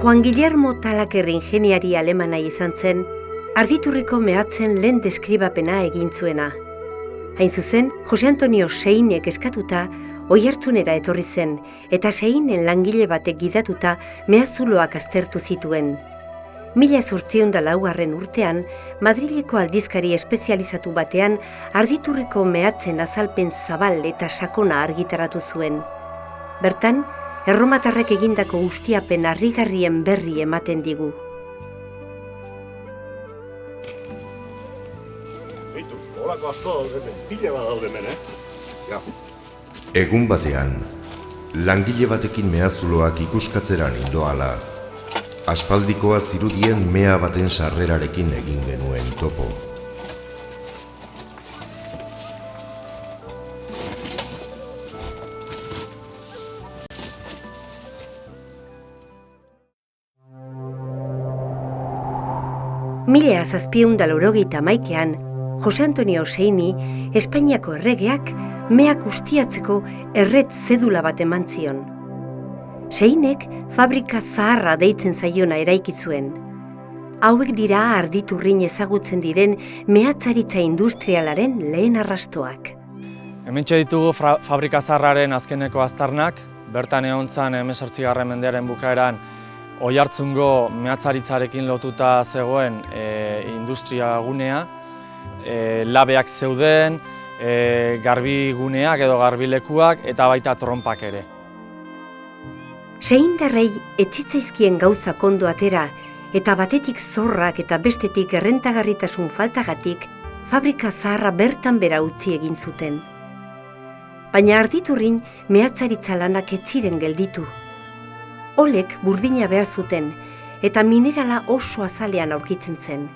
Juan Guillermo Talaker ingeniari alemana izan zen, Arditurriko mehatzen lehen deskribapena egin zuena. Hain zuzen, Jose Antonio Seinek eskatuta, Oiartzunera etorri zen, eta Seinen langile batek gidatuta mehazuloak aztertu zituen. 1804 urtean, Madrileko aldizkari espezializatu batean Arditurriko mehatzen azalpen zabal eta sakona argitaratu zuen. Bertan, erromatarrek egindako ustiapen harrigarrien berri ematen digu. Horako asko daude, pile bat daude hemen, Ja. Egun batean, langile batekin mehazuloak ikuskatzeran indoala, aspaldikoa zirudien mea baten sarrerarekin egin genuen topo. Mila zazpiehun eta laurogeita hamaikean, Jose Antonio Seini, Espainiako erregeak, meak ustiatzeko erret zedula bat eman zion. Seinek fabrika zaharra deitzen zaiona eraiki zuen. Hauek dira Arditurrin ezagutzen diren mehatzaritza industrialaren lehen arrastoak. Hementxe ditugu fabrika zaharraren azkeneko aztarnak, bertan egon zen 18. mendearen bukaeran Oiartzungo mehatzaritzarekin lotuta zegoen industria gunea, labeak zeuden, garbi guneak edo garbilekuak eta baita tronpak ere. Seindarrei etzitzaizkien gauza kondo atera eta batetik zorrak eta bestetik errentagarritasun faltagatik fabrika zaharra bertan bera utzi egin zuten. Baina Arditurrin mehatzaritza lanak ez ziren gelditu. Olek burdina behar zuten eta minerala oso azalean aurkitzen zen.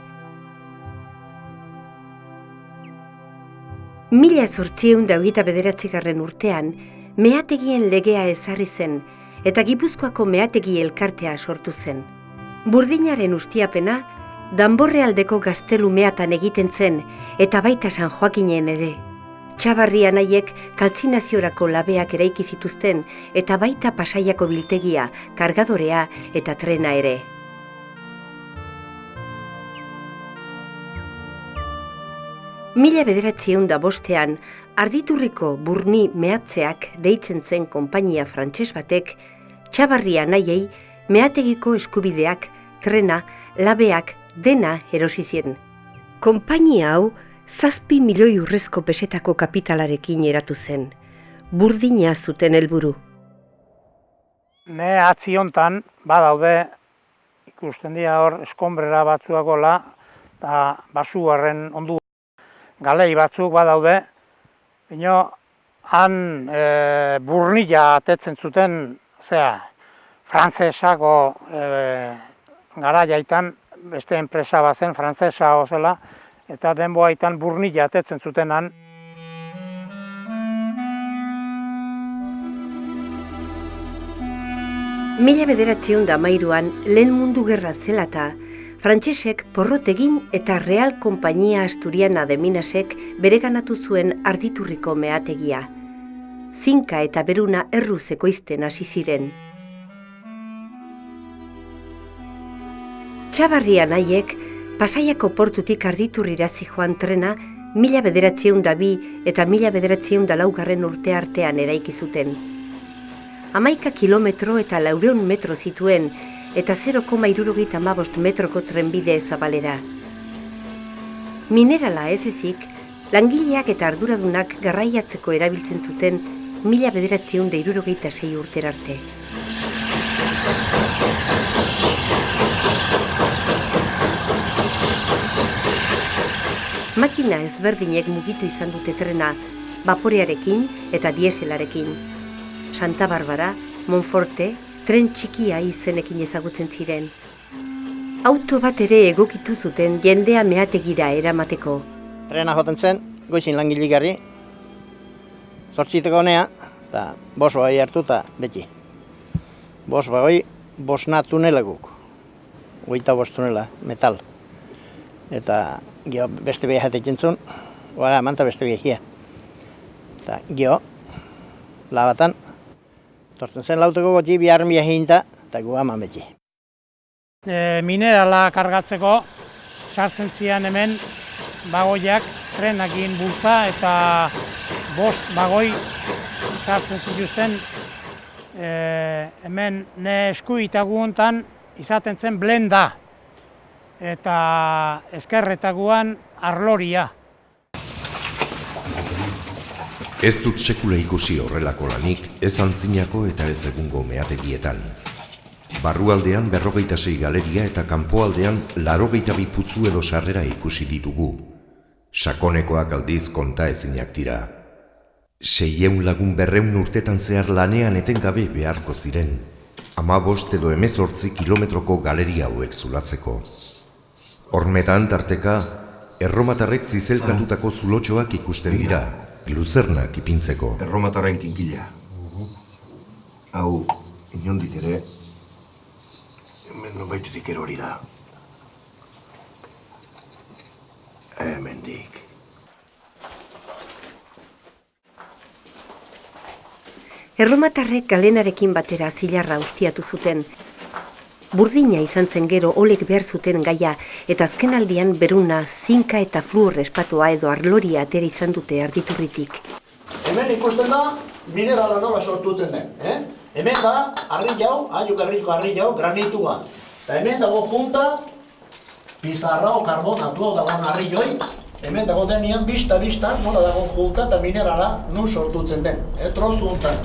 1829 urtean, meategien legea ezarri zen eta Gipuzkoako meategi elkartea sortu zen. Burdinaren ustiapena, Danborrealdeko gaztelu meatan egiten zen eta baita San Joakinen ere. Txabarri anaiek kaltzinaziorako labeak eraiki zituzten eta baita Pasaiako biltegia, kargadorea eta trena ere. Mila 1905 Arditurriko Burni mehatzeak deitzen zen konpainia frantses batek, Txabarri anaiei meategiko eskubideak, trena, labeak, dena erosi zien. Konpainia hau 7 milioi urrezko pesetako kapitalarekin eratu zen. Burdina zuten helburu. Mehatzi hontan badaude ikusten dira hor eskonbrera batzuakola eta basuarren ondu galei batzuk badaude. Baina han burnila atetzen zuten frantsesako garaiaitan beste enpresa bazen frantsesa zela eta denboaitan burnila atetzen zuten han. Mila 1913an lehen mundu gerra zelata, frantsesek porrot egin eta Real Kompainia Asturiana de Minasek bereganatu zuen Arditurriko meategia. Zinka eta beruna erruz ekoizten hasi ziren. Txabarri anaiek Pasaiako portutik Arditurrira zijoan trena 1902 eta 1904 urte artean eraiki zuten. 11 kilometro eta 400 metro zituen eta 0,75 metroko trenbide zabalera. Minerala ez ezik, langileak eta arduradunak garraiatzeko erabiltzen zuten 1966 urtera arte. Makina ezberdinek mugitu izan dute trena, baporearekin eta dieselarekin. Santa Barbara, Monforte, tren txikia izenekin ezagutzen ziren. Auto bat ere egokitu zuten jendea meategira eramateko. Trena joten zen, goizin langilegarri, 8 honea, eta 5 bagoi hartu eta beti. 5 bagoi, 5 tunela guk. 25 tunela, metal. Eta gero beste behar jatekin zuen, manta beste behia. Eta gero, labatan, tortzen zen lauteko goti biharren behar hinta, eta gu haman beti. minerala kargatzeko sartzen zian hemen bagoiak trenakin bultza eta 5 bagoi sartzen zituzten hemen ne eskuitaguntan izaten zen blenda eta ezkerretaguan arloria. Ez dut sekula ikusi horrelako lanik ez antzinako eta ez egungo meategietan. Barrualdean 46 galeria eta kanpoaldean 82 putzu edo sarrera ikusi ditugu. Sakonekoak aldiz konta ezinak dira. 600 lagun 200 urtetan zehar lanean etengabe beharko ziren. 15 edo 18 kilometroko galeria hauek zulatzeko. Hormetan tarteka, erromatarrek zizelkatutako zulotxoak ikusten dira, luzernak ipintzeko. Erromatarren kinkila. Hau, inondik ere, hemen nonbaitetik erori da. Hemendik. Erromatarrek galenarekin batera zilarra ustiatu zuten. Burdina izan zen gero olek behar zuten gaia eta azkenaldian beruna, zinka eta fluor espatua edo arloria atera izan dute arditurritik. Hemen ikusten da minerala nola sortutzen den. Hemen da harri jau, harri jau, granitua. Eta hemen dago junta pizarra o karbonatu dagoen harri joi. Hemen dago denean bista nola dago junta eta minerala nun sortutzen den. Trozu hontan.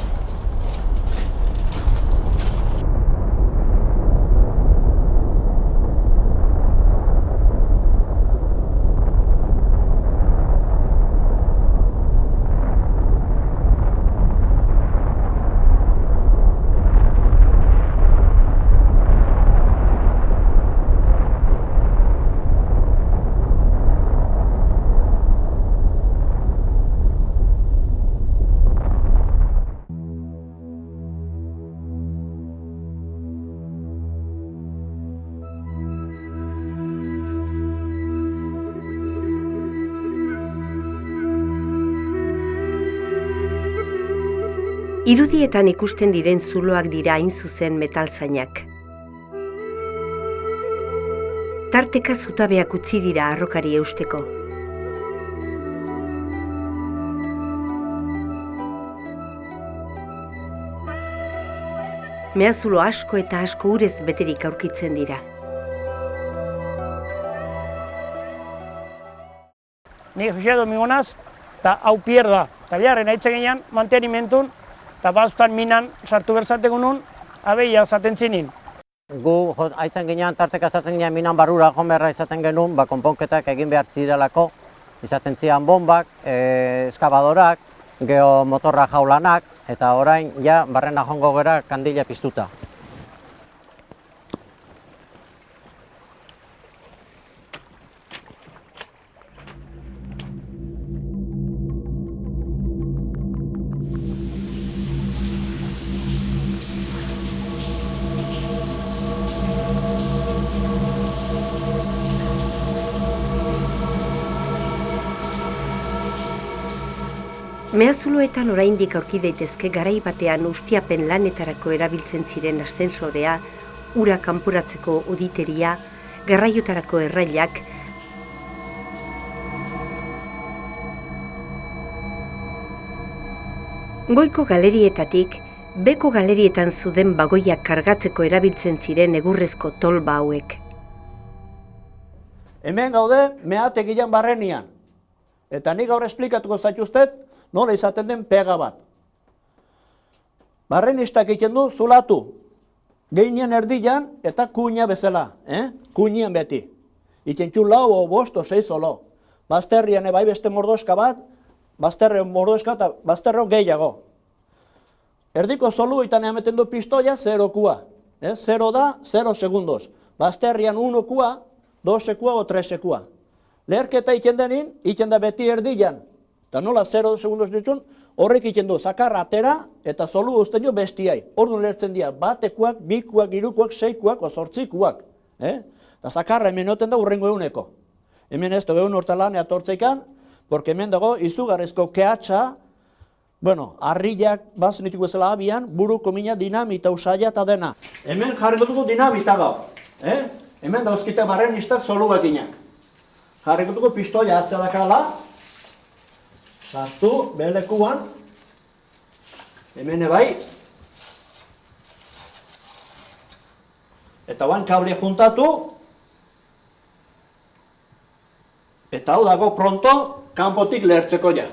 Irudietan ikusten diren zuloak dira hain zuzen metalzainak. Tarteka zutabeak utzi dira arrokari eusteko. Mehazulo asko eta asko urez beterik aurkitzen dira. Ni fixedo migonaz, eta hau pierda. Eta biharren haitze ginean mantenimentun, eta baztan minan sartu bertzateko nun, abeia zaten zinin. Gu haitzen ginean, tarteka zaten ginean minan barrura joan beharra izaten genuen, konponketak egin behar zirelako, izaten ziren bombak, eskabadorak, geomotorra jaulanak, eta orain ja barrena joango gera kandila piztuta. Mehazuloetan oraindik aurki daitezke garai batean ustiapen lanetarako erabiltzen ziren aszensorea, ura kanporatzeko oditeria, garraiotarako errailak, goiko galerietatik, beko galerietan zuden bagoiak kargatzeko erabiltzen ziren egurrezko tolba hauek. Hemen gaude meategian barrenian. Eta nik gaur esplikatuko zaituztet, nola izaten den pega bat. Barrenistak egiten du zulatu. Gehinen erdian eta kuina bezala. Kuinian beti. Itentxu 4 o 5 o 6 olo. Bazterrian bai beste mordoska bat, bazterreon mordoska eta bazterreon gehiago. Erdiko zolu itan emeten du pistoia 0 kua. 0 da, 0 segundos. Bazterrian 1 kua, 2 kua o 3 kua. Leherketa iten denin, iten da beti erdian. Eta nola 0 segundos ditun, horrek iten du, zakarra atera eta zolu usten jo bestiai. Orduan lehertzen dira, batekuak, bikuak, irukuak, 6kuak, o 8kuak. Eta zakarra hemen noten da urrengo eguneko. Hemen ez du egun hortalan eatortzeikan, porque hemen dago izugarrizko kehatxa Bueno, harriak bazen ditugu bezala abian, buruko mina dinamita usaila eta dena. Hemen jarriko dugu dinamita gaur. Hemen dauzkite barrenistak zolugakinak. Jarriko dugu pistoia atzerakala, sartu, belekuan, hemen bai. Eta oan kable juntatu, eta hau dago pronto, kanpotik lehertzeko ja.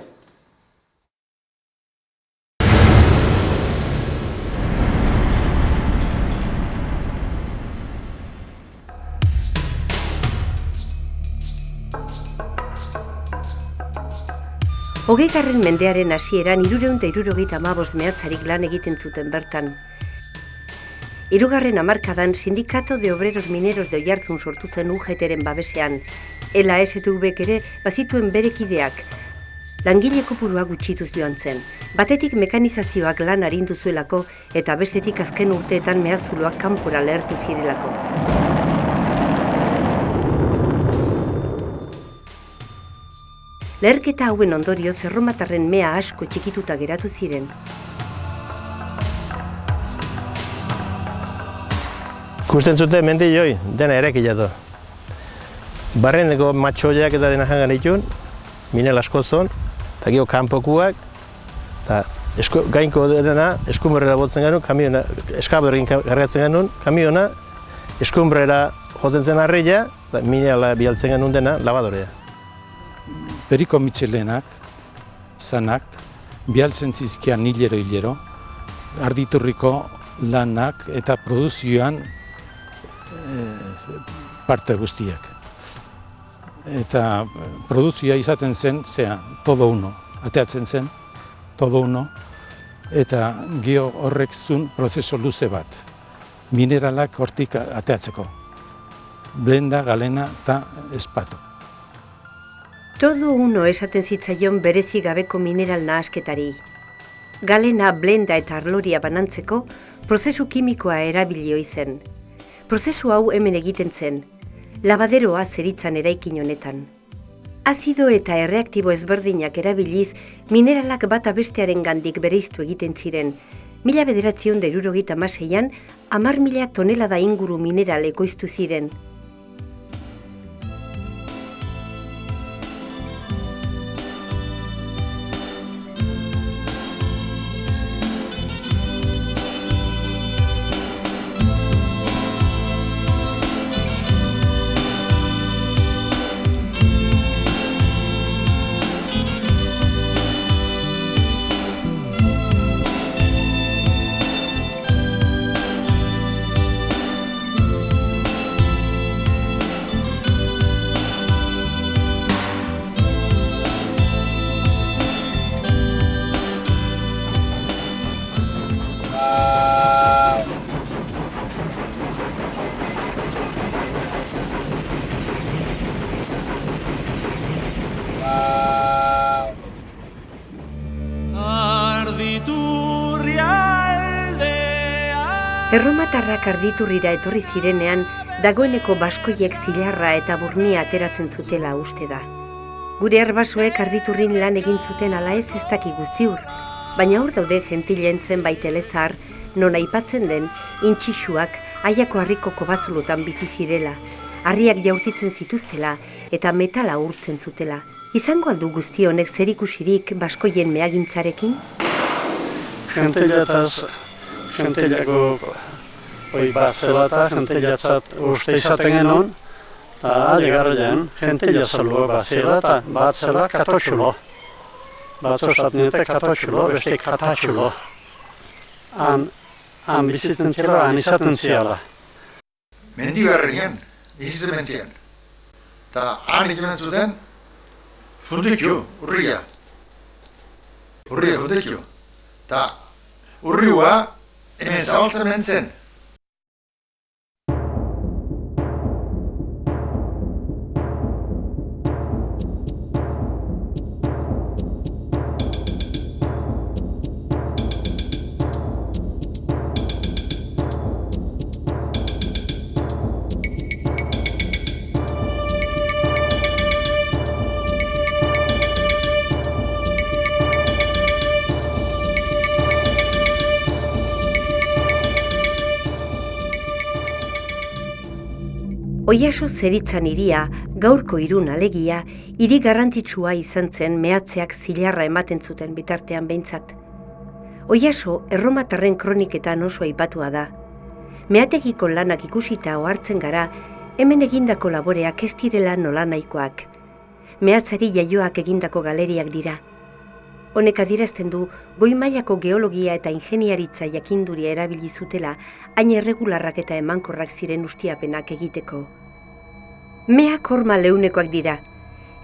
Hogeigarren mendearen hasieran 375 mehatzarik lan egiten zuten bertan. Hirugarren hamarkadan Sindicato de Obreros Mineros de Oiartzun sortu zen UGT-ren babesean. LASTVk ere bazituen bere kideak. Langile kopurua gutxituz joan zen. Batetik mekanizazioak lan arindu zuelako eta bestetik azken urteetan mehazuloak kanpora lehertu zirelako. Leherketa hauen ondorioz erromatarren mea asko txikituta geratu ziren. Kusten zute mendilloi, dena erekilatu. Barrendeko matxoiak eta dena jangan ditun, minel asko zon, eta gero kanpokuak, eta gainko dena eskumbrera botzen genuen, kamiona, eskaberekin gargatzen genuen, kamiona, eskumbrera joten zen harria, eta minela bialtzen genuen dena, labadorea. Periko mitxelenak, izanak, bialtzen zizkian hilero, arditurriko lanak eta produzioan parte guztiak. Eta produzioa izaten zen, todo uno, ateatzen zen, todo uno, eta gio horrek zuen prozeso luze bat, mineralak hortik ateatzeko, blenda, galena eta espatu. Todo uno esaten zitzaion berezi gabeko mineral nahasketari. Galena, blenda eta arloria banantzeko prozesu kimikoa erabilio zen. Prozesu hau hemen egiten zen, labaderoa zeritzan eraikin honetan. Azido eta erreaktibo ezberdinak erabiliz, mineralak bata bestearen gandik bereiztu egiten ziren. 1976an 10.000 tonelada inguru mineral ekoiztu ziren. Erromatarrak arditurrira etorri zirenean, dagoeneko baskoiek zilarra eta burnia ateratzen zutela uste da. Gure arbasoek arditurrin lan egin zuten ala ez dakigu ziur, baina hor daude gentilen zenbait elezahar, non aipatzen den intxixuak Aiako harriko kobazulutan bizi zirela, harriak jaurtitzen zituztela eta metala urtzen zutela. Izango aldu guzti honek zerikusirik baskoien meagintzarekin? Jentilako bat zela eta jentilatzat uste izaten genuen, eta alegarrean jentila zelua bat zela eta bat zela katotxulo. Bat zozaten eta katotxulo, beste katatxulo. Han bizitzen zela, han izaten ziala. Mendigarrenean, bizitzen mentzian. Eta han egiten zuten, fundikio, urria. Urria fundikio. Eta urriua, hemen zabaltzen mentzen. Oiaso zeritzan hiria, gaurko Irun alegia, hiri garrantzitsua izan zen mehatzeak zilarra ematen zuten bitartean behintzat. Oiaso erromatarren kroniketan oso aipatua da. Meategiko lanak ikusita ohartzen gara, hemen egindako laboreak ez direla nolanahikoak. Mehatzari jaioak egindako galeriak dira. Honek adierazten du goi mailako geologia eta ingeniaritza jakinduria erabili zutela hain erregularrak eta emankorrak ziren ustiapenak egiteko. Meak horma leunekoak dira,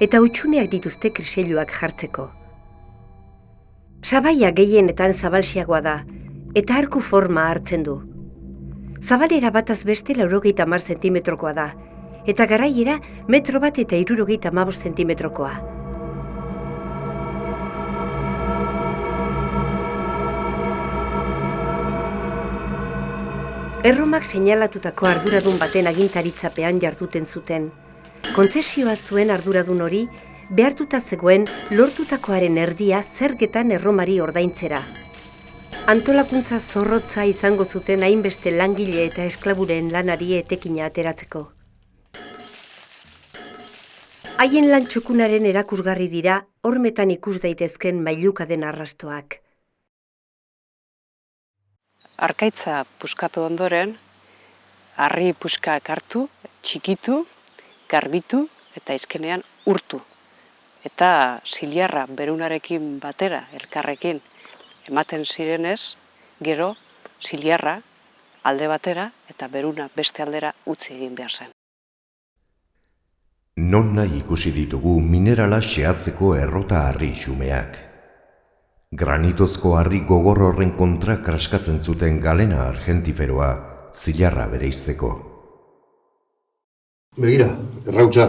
eta hutsuneak dituzte kriseiluak jartzeko. Sabaia gehienetan zabalxiagoa da, eta arku forma hartzen du. Zabalera bataz beste 90 zentimetrokoa da, eta garaiera 1 bat eta 75 zentimetrokoa. Erromak seinalatutako arduradun baten agintaritzapean jarduten zuten. Kontzesioa zuen arduradun hori, behartuta zegoen lortutakoaren erdia zergetan Erromari ordaintzera. Antolakuntza zorrotza izango zuten hainbeste langile eta esklaburen lanari etekina ateratzeko. Haien lan txukunaren erakusgarri dira hormetan ikus daitezken mailuka den arrastoak. Arkaitza puskatu ondoren, harri puskak hartu, txikitu, garbitu eta izkenean urtu. Eta zilarra berunarekin batera, elkarrekin, ematen zirenez, gero zilarra alde batera eta beruna beste aldera utzi egin behar zen. Non nahi ikusi ditugu minerala xehatzeko errota harri xumeak. Granitozko harri gogor horren kontra kraskatzen zuten galena argentiferoa zilarra bereizteko. Begira, errautsa.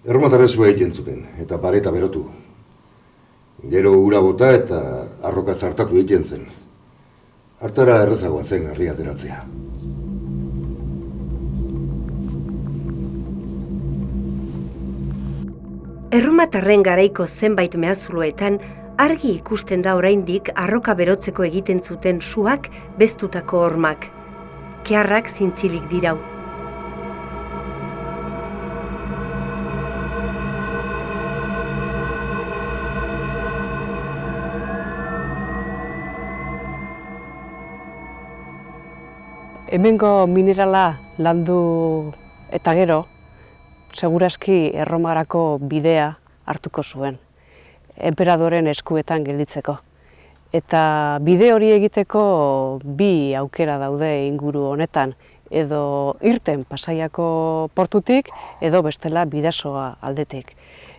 Erromatarrezua egiten zuten, eta pareta berotu. Gero ura bota eta arroka zartatu egiten zen. Hartara errezagoa zen harri ateratzea. Erromatarren garaiko zenbait mehazuloetan argi ikusten da oraindik arroka berotzeko egiten zuten suak beztutako hormak. Keharrak zintzilik dirau. Hemengo minerala landu eta gero, segurazki Erromarako bidea hartuko zuen, enperadoren eskuetan gelditzeko. Eta bide hori egiteko bi aukera daude inguru honetan, edo irten Pasaiako portutik, edo bestela Bidasoa aldetik.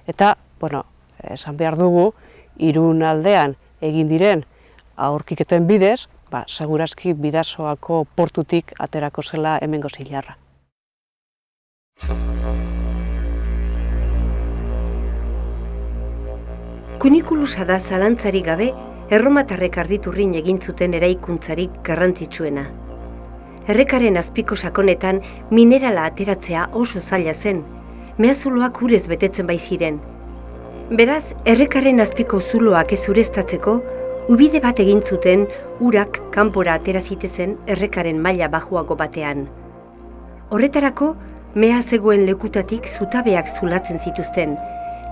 Eta, esan behar dugu, Irun aldean egin diren aurkiketen bidez, segurazki Bidasoako portutik aterako zela hemengo zilarra. Kunikulusa da zalantzarik gabe erromatarrek arditurrin egin zuten eraikuntzarik garrantzitsuena. Errekaren azpiko sakonetan minerala ateratzea oso zaila zen, mehazuloak urez betetzen baiziren. Beraz, errekaren azpiko zuloak ez ureztatzeko, ubide bat egin zuten urak kanpora atera zitezen errekaren maila bajuago batean. Horretarako, meha zegoen lekutatik zutabeak zulatzen zituzten,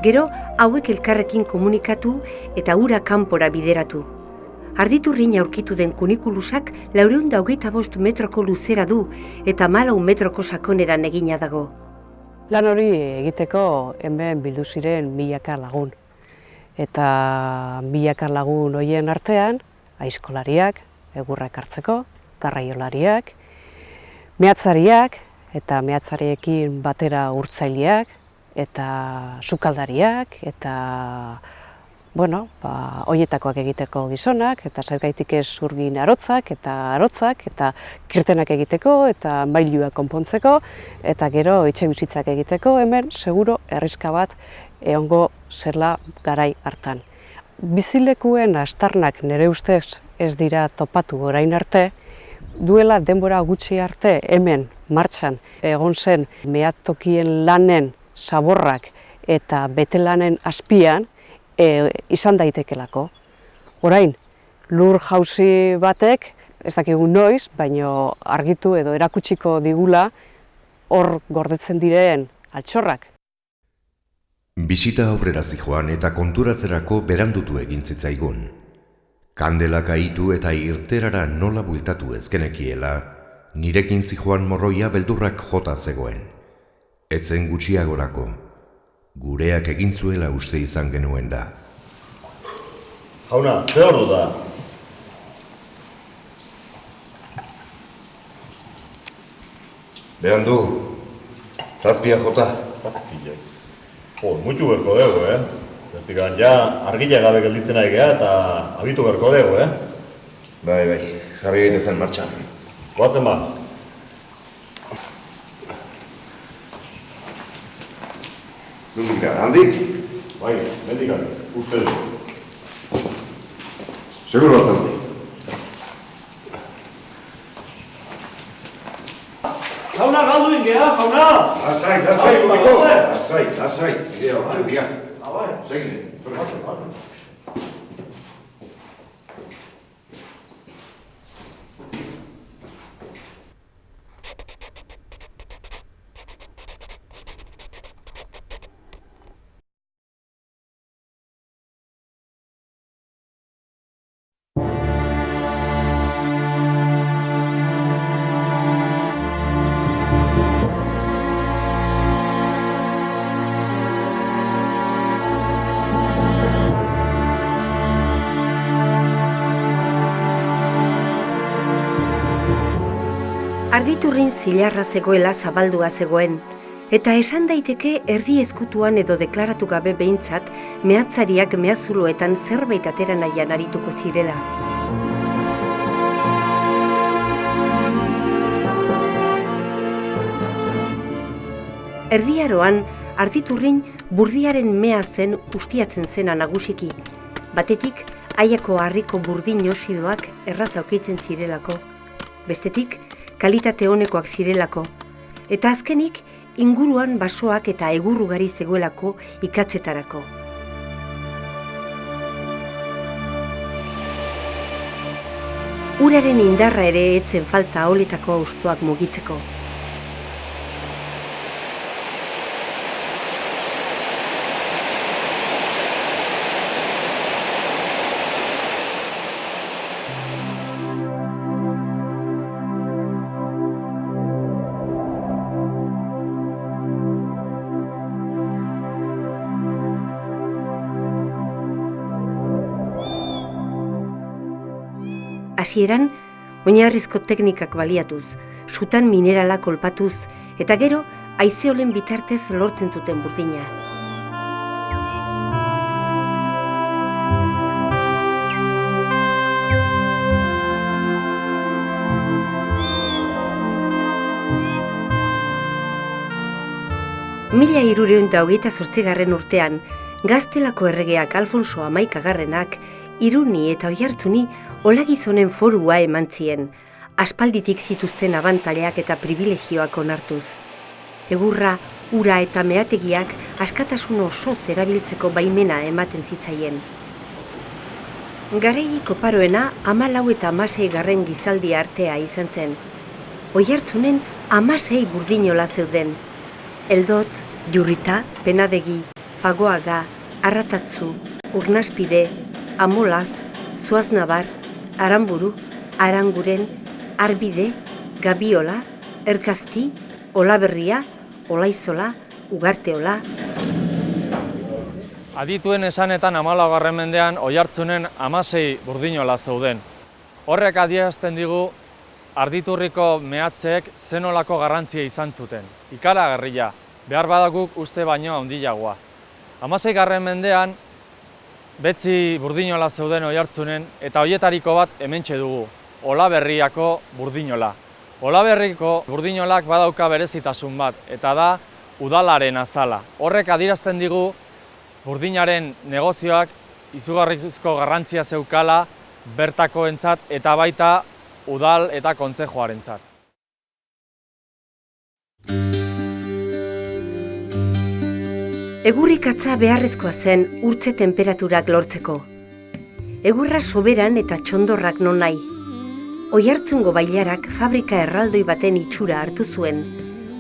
gero hauek elkarrekin komunikatu eta ura kanpora bideratu. Arditurrin aurkitu den kunikulusak 425 metroko luzera du eta 14 metroko sakoneran egina dago. Lan hori egiteko hemen bildu ziren milaka lagun. Eta milaka lagun horien artean, aizkolariak, egurrak hartzeko, garraiolariak, mehatzariak eta mehatzariekin batera urtzaileak, eta sukaldariak, eta horietakoak egiteko gizonak, eta zergaitik ez zurgin arotzak, eta kirtenak egiteko, eta mailuak konpontzeko, eta gero etxebizitzak egiteko, hemen seguro herriska bat egongo zela garai hartan. Bizilekuen astarnak nire ustez ez dira topatu orain arte, duela denbora gutxi arte hemen martxan egon zen mehatokien lanen zaborrak eta betelanen azpian izan daitekelako. Orain, lur jauzi batek, ez dakigu noiz, baino argitu edo erakutsiko digula hor gordetzen diren altxorrak. Bisita aurrera zijoan eta konturatzerako berandutu egin zitzaigun. Kandelak aitu eta irterara nola bueltatu ezkenekiela, nirekin zijoan morroia beldurrak jota zegoen. Etzen gutxiagorako, gureak egin zuela uste izan genuen da. Jauna, ze ordu da? Behan du, zazpia jota. Zazpia. Mutu berko dugu, Zertikan, ja, argila gabe gelditzen ari geha eta abitu berko dugu, Bai, jarri gaitezen martxan. Goazen ba. Nundik gara, handik? Bai, mendik gara, uste du. Segur batzen du. Jauna galdu ingea, jauna! Lasai, gutiko! Lasai, idea, segine. Arditurrin zilarra zegoela zabaldua zegoen, eta esan daiteke erdi ezkutuan edo deklaratu gabe behintzat mehatzariak mehazuloetan zerbait atera nahian arituko zirela. Erdiaroan, Arditurrin burdiaren mea zen ustiatzen zena nagusiki. Batetik, Aiako harriko burdin osidoak erraz aurkitzen zirelako. Bestetik, kalitate honekoak zirelako, eta azkenik inguruan basoak eta egurrugari zegoelako ikatzetarako. Uraren indarra ere etzen falta holetako austoak mugitzeko. Hasieran, oinarrizko teknikak baliatuz, sutan minerala kolpatuz, eta gero, haizeolen bitartez lortzen zuten burdina. Mila 328 urtean, Gaztelako erregeak Alfonso XI Iruni eta Oiartzuni olagizonen forua eman zien, aspalditik zituzten abantailak eta privilegioak onartuz. Egurra, ura eta meategiak askatasun osoz erabiltzeko baimena ematen zitzaien. Garai koparoena 14 eta 16 gizaldi artea izan zen. Oiartzunen 16 burdinola zeuden. Eldotz, Jurrita, Penadegi, Fagoaga, Arratatzu, Urnaspide, Amolaz, Zuaznabar, Aramburu, Aranguren, Arbide, Gabiola, Erkazti, Olaberria, Olaizola, Ugarteola. Adituen esanetan 14. mendean Oiartzunen 16 burdinola zeuden. Horrek adierazten digu Arditurriko mehatzeek zenolako garrantzia izan zuten. Ikaragarria, behar badakuk uste baino handiagoa. 16. mendean betzi burdinola zeuden Oiartzunen eta hoietariko bat hementxe dugu, Olaberriako burdinola. Olaberriko burdinolak badauka berezitasun bat, eta da udalaren azala. Horrek adierazten digu burdinaren negozioak izugarrizko garrantzia zeukala bertakoentzat eta baita udal eta kontzejuarentzat. Egurrikatza beharrezkoa zen urtze temperaturak lortzeko. Egurra soberan eta txondorrak non nahi. Oiartzungo bailarak fabrika erraldoi baten itxura hartu zuen,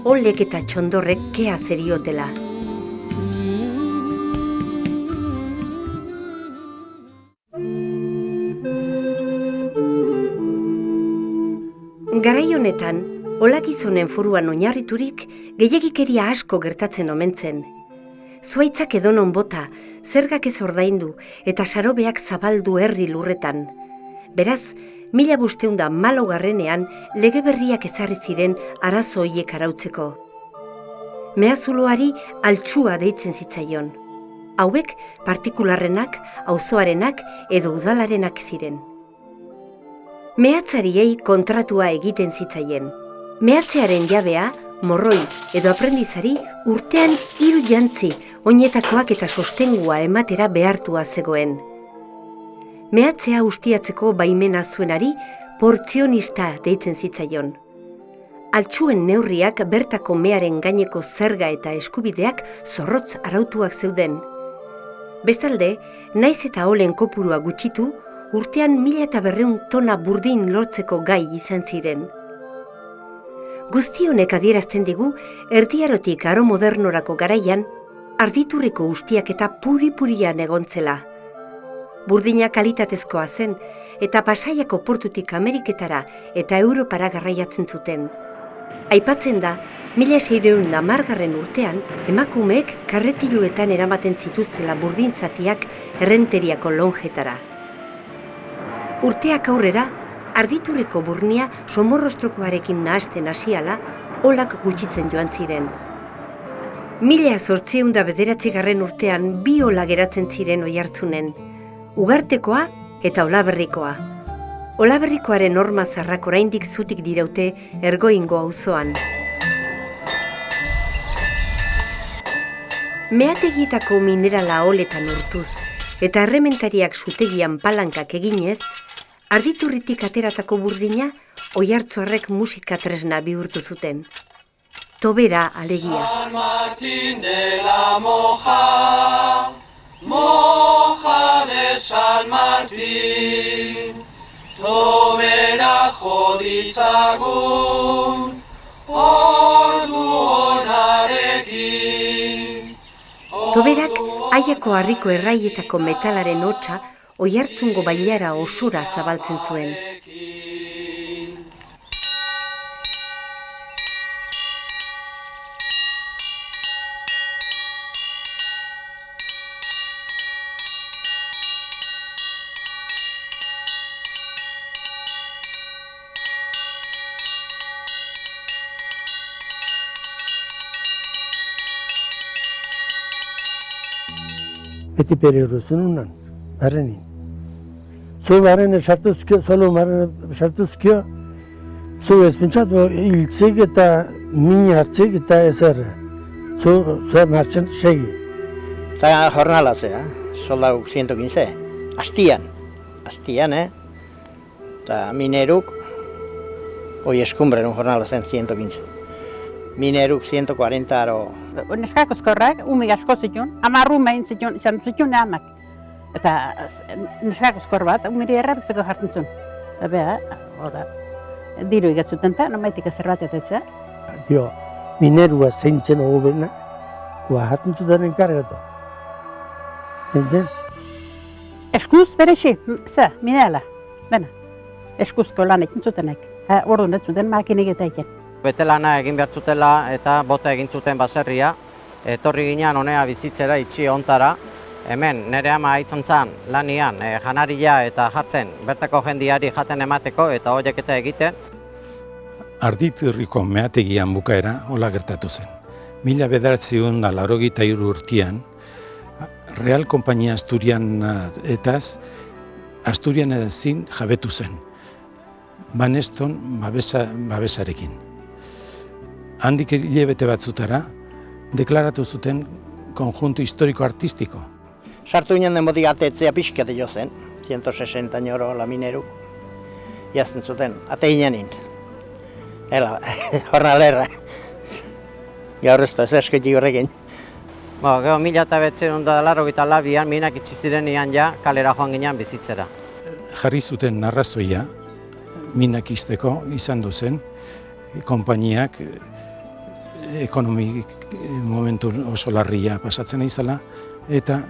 olek eta txondorrek kea zeriotela. Garai honetan, olagizonen foruan oinarriturik, gehiagikeria asko gertatzen omen zen. Zuaitzak edonon bota, zergak ez ordaindu eta sarobeak zabaldu herri lurretan. Beraz, 1504ean lege berriak ezarri ziren arazo horiek arautzeko. Mehazuloari altxua deitzen zitzaion. Hauek partikularrenak, auzoarenak edo udalarenak ziren. Mehatzariei kontratua egiten zitzaien. Mehatzearen jabea, morroi edo aprendizari urtean 3 jantzi, oinetakoak eta sostengua ematera behartua zegoen. Mehatzea ustiatzeko baimena zuenari portzionista deitzen zitzaion. Altxuen neurriak bertako mearen gaineko zerga eta eskubideak zorrotz arautuak zeuden. Bestalde, naiz eta olen kopurua gutxitu, urtean 1200 tona burdin lortzeko gai izan ziren. Guzti honek adierazten digu, Erdiarotik aro modernorako garaian, arditurriko ustiak eta puri-purian egontzela. Burdina kalitatezkoa zen, eta Pasaiako portutik Ameriketara eta Europara garraiatzen zuten. Aipatzen da, 1610 urtean, emakumeek karretiluetan eramaten zituztela burdin zatiak errenteriako lonjetara. Urteak aurrera, arditurreko burnia somorrostrokoarekin nahasten hasiala, olak gutxitzen joan ziren. 1809 urtean 2 ola geratzen ziren Oiartzunen, Ugartekoa eta Olaberrikoa. Olaberrikoaren horma zarrak oraindik zutik diraute Ergoingo auzoan. Meategietako minerala oletan urtuz eta errementariak sutegian palankak eginez, arditurritik ateratako burdina Oiartzuarrek musika tresna bihurtu zuten. Tobera alegia. San Martín de la Moja, Moja de San Martín, tobera joditzagun, ordu honarekin. Toberak Aiako harriko erraietako metalaren hotsa Oiartzungo bailara osora zabaltzen zuen. Beti periodusun unan, barrenin. Zu barren sartuzkio, solo barren sartuzkio, zu ezpentsatu hiltzik eta min hartzik eta ezer. Zu martxan segi. Eta jornala zea, soldaduk 115, hastian, eta mineruk, hoi eskumbreren jornala zen 115. Mineruk 140 aro. Neskak oskorrak, umik asko zituen, 10 umein zituen, izan zituen amak. Eta neskak oskor bat, umiri errabitzeko jartzen zuen. Eta beha, diru igatzuten eta, nomaitik ezer bat etetzea. Jo, minerua zeintzen hobena, jartzen zuten enkargatu. Enten? Eskuz berexi, minerala, dena. Eskuzko lan ekin zutenek. Orduan ez zuten makinik eta ekin. Betelana egin behar zutela eta bota egin zuten baserria. Etorri ginean honea bizitzera itxi ontara. Hemen nire ama haitzen zan lanian janaria eta jartzen bertako jendiari jaten emateko eta horiek eta egiten. Arditurriko meategian bukaera hola gertatu zen. 1983 urtean Real Kompainia Asturian etaz Asturian ezin jabetu zen. Baneston babesarekin. Handik hilabete batzutara, deklaratu zuten konjunto historiko-artistiko. Sartu ginen denbotik atetzea pixkate jo zen, 160 euro la mineruk. Jazten zuten, ate ginen. Jornalerra. Gaur ez da, ez esketik horrekin. Gero 1982an minak itxi ziren ian ja, kalera joan ginean bizitzera. Jarri zuten arrazoia minak izteko izan duzen, konpainiak ekonomik momentu oso larria pasatzen izala eta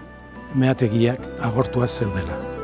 meategiak agortua zeudela.